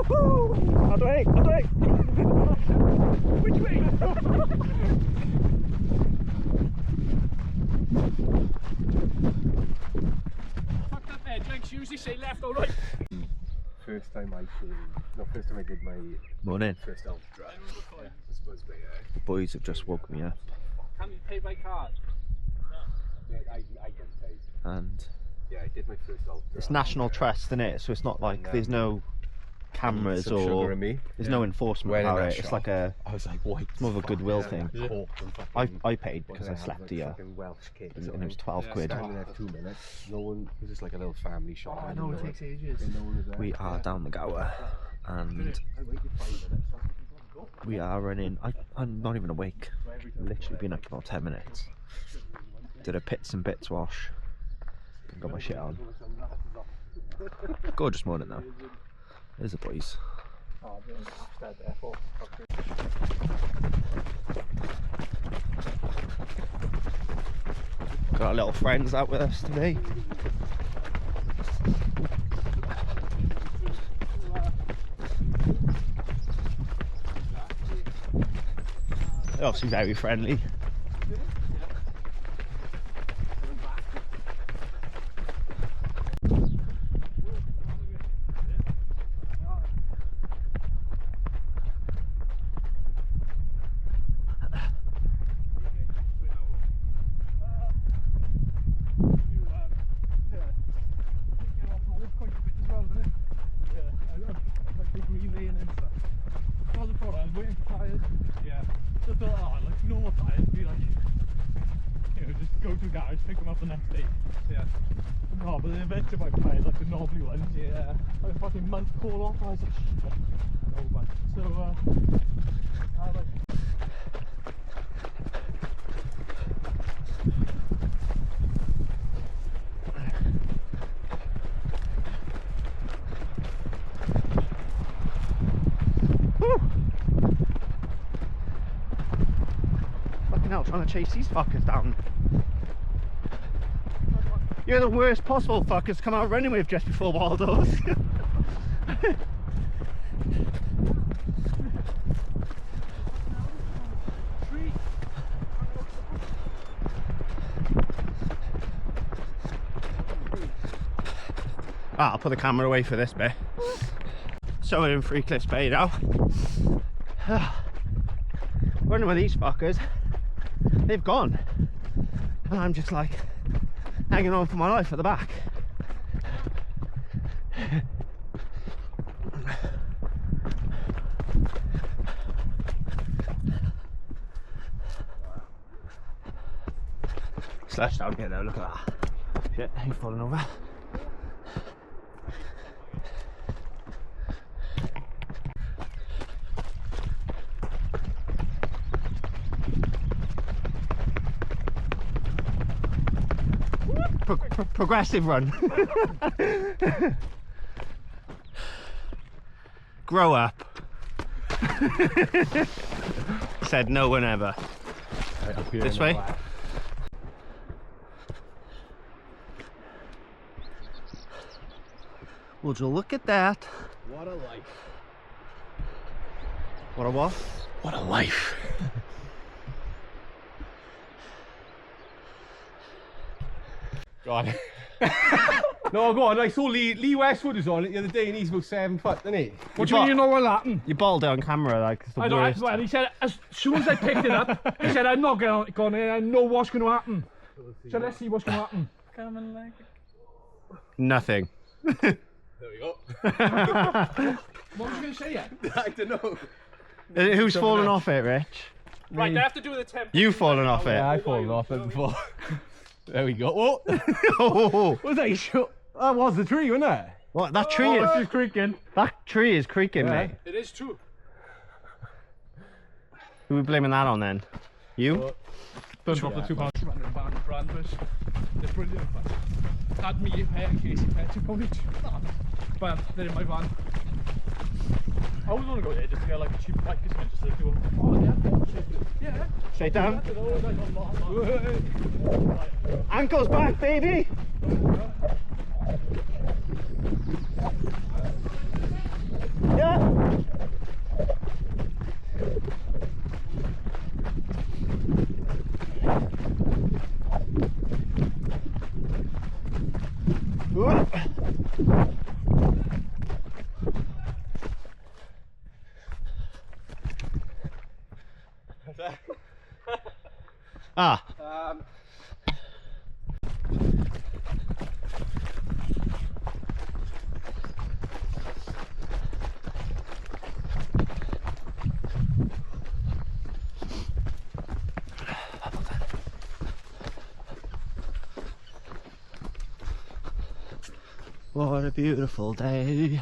Woo! Out the way! Out the way! Which way? Fuck that bed, like usually say left or right. First time I did my Morning. first elf drive. Yeah, it's supposed to be, The boys have just woke me up Can you pay by card? Yeah, I don't pay. and Yeah, I did my first elf drive. it's national trust, isn't it? So it's not like there's no cameras Some sugar or in me. there's no enforcement When in power. that It's shop, like a I was like, what? more of a goodwill thing. I paid What because did I have, slept like, here fucking Welsh kids and it was 12 Yeah, quid. standing there for 2 minutes. No one, it was just like a little family shop. I know it takes ages. No one was there. We are down the Gower and I waited 5 minutes. we are running. I'm not even awake. Literally been up for about 10 minutes. Did a pits and bits wash. Got my shit on. Gorgeous morning though. There's the boys. Got our little friends out with us today. They're obviously very friendly. Go to the garage, pick them up the next day. Yeah. No, but the eventually my tires, like the knobbly ones, yeah. I was fucking month call off, I was like, shit. I know, but so, I like. Fucking hell, trying to chase these fuckers down. You're the worst possible fuckers to come out running with just before Waldo's. I'll put the camera away for this bit. So we're in Three Cliffs Bay now. Running with these fuckers. They've gone. And I'm just like hanging on for my life at the back. Slash down here though, look at that. Shit, he's falling over. Progressive run. Grow up. Said no one ever. This way. Would you look at that? What a life. What a what? What a life. God. No, go on. I saw Lee Westwood was on it the other day and he's about 7 foot, isn't he? What do you mean you know what happened? You balled it on camera like it's the I don't, worst. well, he said, as soon as I picked it up, he said, I'm not going in, I know what's going to happen. So let's see what's going to happen. Coming like Nothing. There we go. What was you going to say yet? I don't know. Who's fallen off it, Rich? Right, they have to do the temp. You fallen off it. Yeah, I've fallen off it before. There we go. Whoa. Oh, Was that shut? That was the tree, wasn't it? what? That tree is It's creaking. that tree is creaking, Yeah. mate. It is true. Who are we blaming that on then? You? Don't drop the £2 branders. They're brilliant. Had me pet and Casey pet to on it. But they're in my van. I always want to go there just to get like a cheap bike, isn't it? Just to do a, oh yeah, yeah. Straight down. Ankles back, baby. Yeah. Ah. What a beautiful day.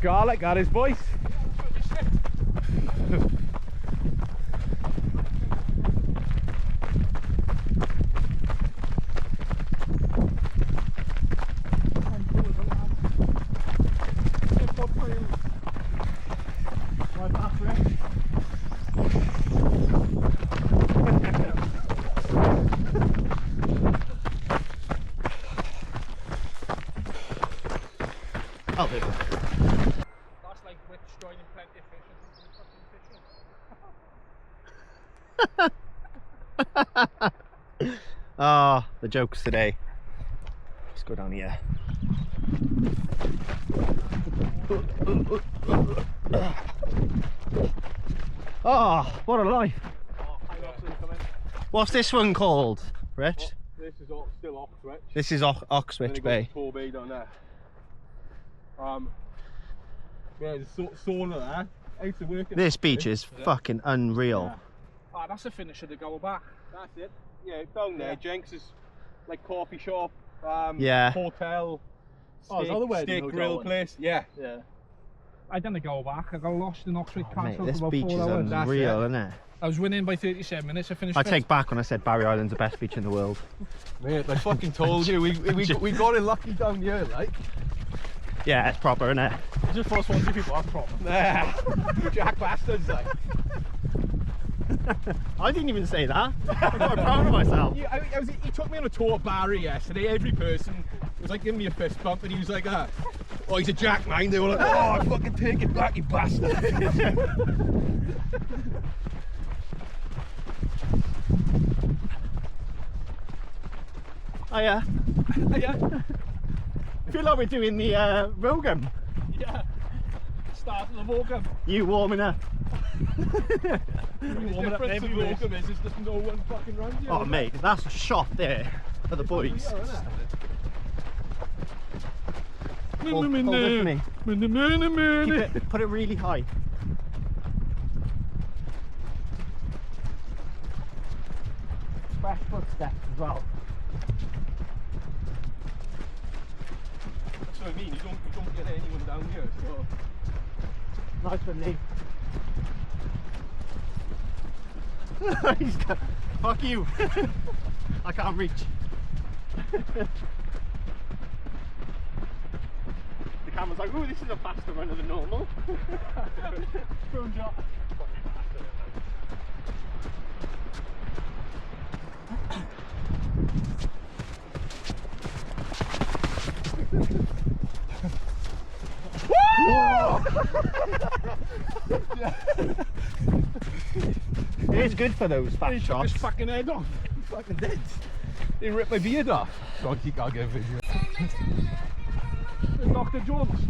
Garlic got his voice. I'll do it. That's like Rich joining Plenty of Fish and fucking fishing. Ah, the jokes today. Let's go down here. Ah, what a life. What's this one called, Rich? This is still Oxwich. This is Oxwich Bay. Tor Bay down there. Yeah, there's sauna there. I used to work in This beach is fucking unreal. Ah, that's the finish of the Gower back. That's it. Yeah, down there. Jenks is like coffee shop, Yeah. hotel, Oh, is that the wedding steak hotel grill one? place. Yeah. Yeah. I didn't go back. I got lost in Oxford Oh, mate, Castle this for about beach 4 is hours. unreal, isn't it? I was winning by 37 minutes. I finished I fifth. take back when I said Barry Island's the best beach in the world. Mate, I fucking told you, we got it lucky down here, like. Yeah, it's proper, isn't it? It's just for Swansea people, that's proper. Nah, you jack bastards, like. I didn't even say that. I'm quite proud of myself. Yeah, he took me on a tour of Barry yesterday. Every person was like giving me a fist bump, and he was like, oh, he's a jack, man. They were like, oh, fucking take it back, you bastard. Oh yeah. Yeah. I feel like we're doing the Rogan. Yeah. Starting the Vogan. You warming up. The difference of Morecambe is there's no one fucking round you. Oh mate, that's a shot there for the boys. Hold this for me. Keep it, put it really high. Fresh footsteps as well. That's what I mean, you don't get anyone down here, so. Nice one, Lee. He's got, fuck you. I can't reach. The camera's like, ooh, this is a faster runner than normal. Drone shot. It is good for those fast He took shots. his fucking head off. He fucking did. He ripped my beard off. God, you can't get a video. Dr. Jones.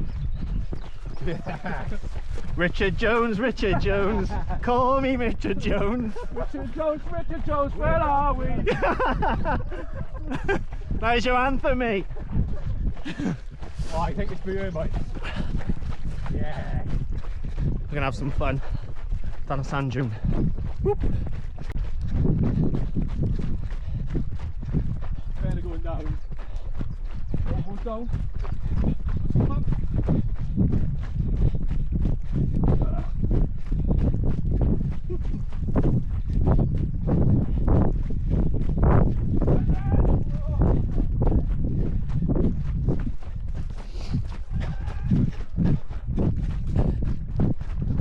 Richard Jones, Richard Jones. Call me Richard Jones. Richard Jones, where are we? There's your anthem, mate. Oh, I think it's for you, mate. Yeah. We're gonna have some fun down a sand dune. Whoop. Better going down. Almost down.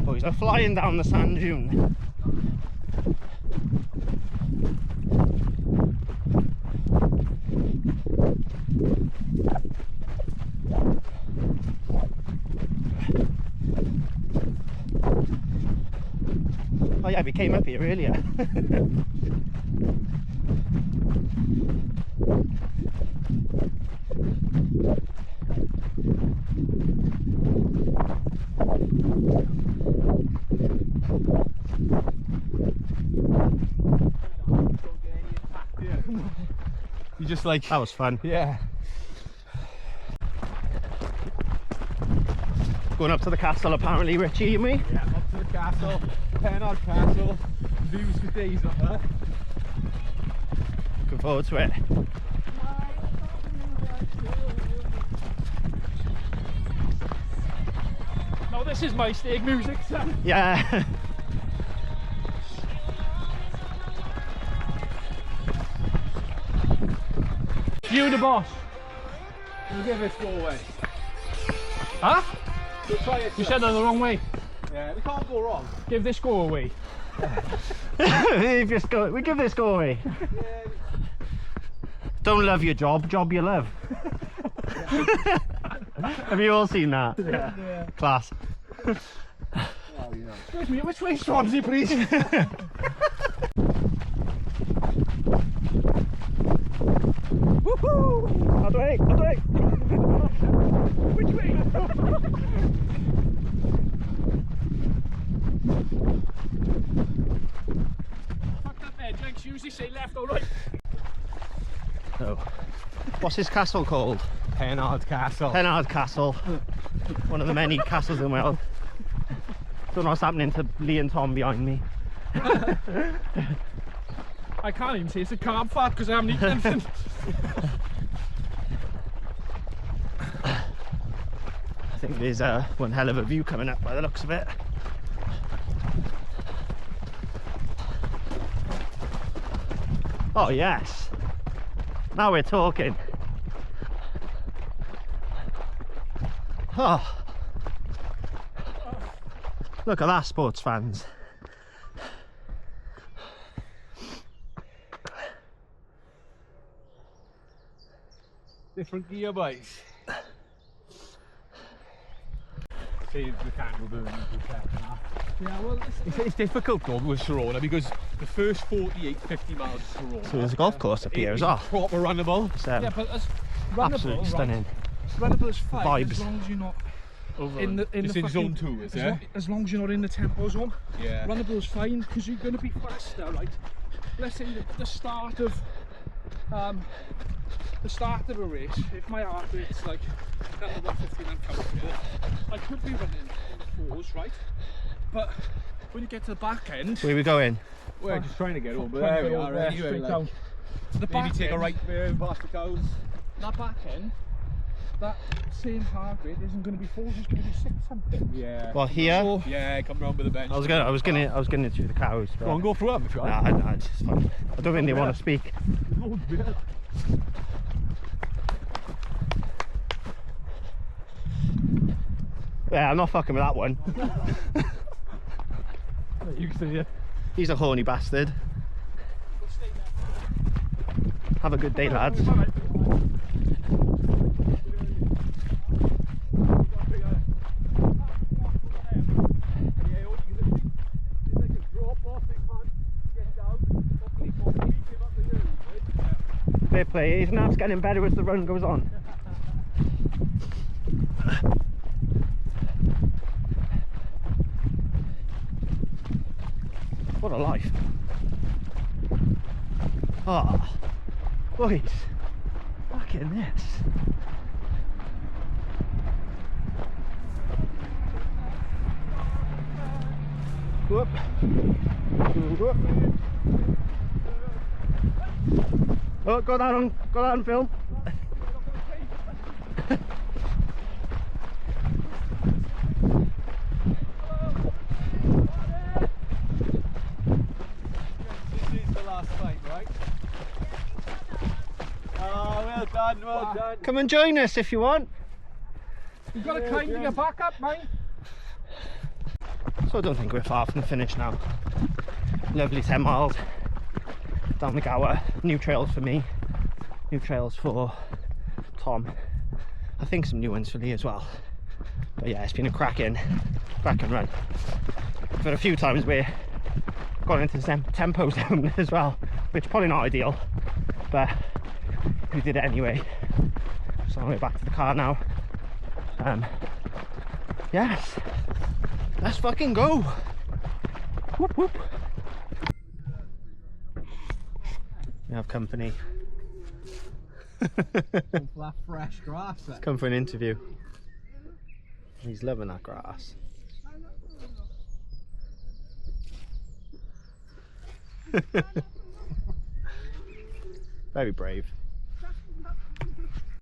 Boys are flying down the sand dune. yeah, we came up here earlier. You just like, That was fun. yeah. Going up to the castle apparently, Richie, you me? Yeah, up to the castle, Penard Castle, views for days up there. Looking forward to it. Now this is my stag music, son. Yeah. You the boss. We'll give this go away. Huh? We'll try it. You said that the wrong way. Yeah, we can't go wrong. Give this go away. we give this go away. Don't love your job, job you love. Have you all seen that? Yeah. Class. Excuse me, which way Swansea, please? Woohoo! Other way, other way. Which way? Fuck up there, drinks usually say left or right. So, what's this castle called? Penard Castle. Penard Castle. One of the many castles in Wales. Don't know what's happening to Lee and Tom behind me. I can't even say it's a carb fat because I haven't eaten anything. I think there's one hell of a view coming up by the looks of it. Oh yes, now we're talking. Oh, look at that, sports fans. Different gear bikes. Saves the candle burning. Yeah, well, It's difficult though with Sharona because the first 48, 50 miles of Sharona. So there's a golf course up here as well. Proper runnable. It's, yeah, but as runnable, absolutely right? stunning. Runnable is fine Vibes. as long as you're not in the It's in fucking, zone 2, is as, it? as long as you're not in the tempo zone. Yeah. Runnable is fine because you're going to be faster, right? Let's say the start of a race, if my heart rate's like 150 and I'm counting it, I could be running in the 4s, right? But when you get to the back end, Where are we going? We're just trying to get over trying there. to We go are there, anyway. straight Like, down. The maybe back take a end, right there past the cows. that back end, that same heart rate isn't going to be 4s, it's going to be 6 something. Yeah. Well, here. So, Yeah, come round with the bench. I was gonna do the cows. But Go on, go through them if you Nah, want. it's fine. I don't think they want to speak. Yeah, I'm not fucking with that one. you can see it. He's a horny bastard. Have a good day, lads. Fair play. His nap's getting better as the run goes on. What a life. Oh, boys, look at this. Whoop. Whoop. Oh, go down, film. Well done. Come and join us if you want. You've got to climb to get back up, mate. So I don't think we're far from the finish now. Lovely 10 miles down the Gower. New trails for me, new trails for Tom. I think some new ones for Lee as well. But yeah, it's been a cracking run. But a few times where gone into the tempo zone as well, which probably not ideal, but we did it anyway. So on the way back to the car now. Yes, let's fucking go. Whoop whoop. We have company. Flat fresh grass. He's come for an interview. He's loving that grass. Very brave.